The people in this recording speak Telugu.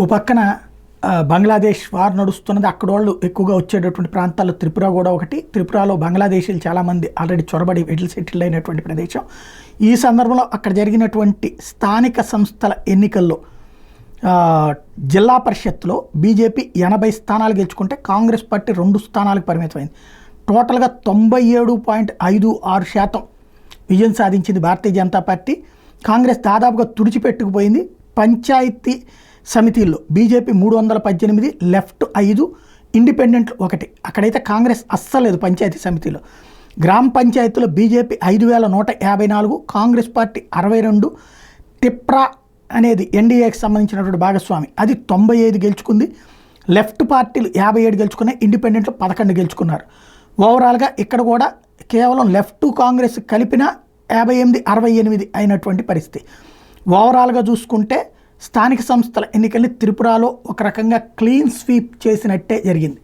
ఓ పక్కన బంగ్లాదేశ్ వార్ నడుస్తున్నది. అక్కడ వాళ్ళు ఎక్కువగా వచ్చేటటువంటి ప్రాంతాల్లో త్రిపుర కూడా ఒకటి. త్రిపురలో బంగ్లాదేశీలు చాలామంది ఆల్రెడీ చొరబడి వెటిల్ సెటిల్ అయినటువంటి ప్రదేశం. ఈ సందర్భంలో అక్కడ జరిగినటువంటి స్థానిక సంస్థల ఎన్నికల్లో జిల్లా పరిషత్లో బీజేపీ 80 స్థానాలు గెలుచుకుంటే కాంగ్రెస్ పార్టీ 2 స్థానాలకు పరిమితమైంది. టోటల్గా 97.56% విజయం సాధించింది భారతీయ జనతా పార్టీ. కాంగ్రెస్ దాదాపుగా తుడిచిపెట్టుకుపోయింది. పంచాయతీ సమితిల్లో బీజేపీ 318, లెఫ్ట్ 5, ఇండిపెండెంట్ 1. అక్కడైతే కాంగ్రెస్ అస్సలేదు పంచాయతీ సమితిలో. గ్రామ పంచాయతీలో బీజేపీ 5154, కాంగ్రెస్ పార్టీ 62, టిప్రా అనేది ఎన్డీఏకి సంబంధించినటువంటి భాగస్వామి అది 95 గెలుచుకుంది. లెఫ్ట్ పార్టీలు 57 గెలుచుకున్నాయి, ఇండిపెండెంట్లు 11 గెలుచుకున్నారు. ఓవరాల్గా ఇక్కడ కూడా కేవలం లెఫ్ట్ కాంగ్రెస్ కలిపిన 58-68 అయినటువంటి పరిస్థితి. ఓవరాల్గా చూసుకుంటే స్థానిక సంస్థల ఎన్నికల్ని త్రిపురలో ఒక రకంగా క్లీన్ స్వీప్ చేసినట్టే జరిగింది.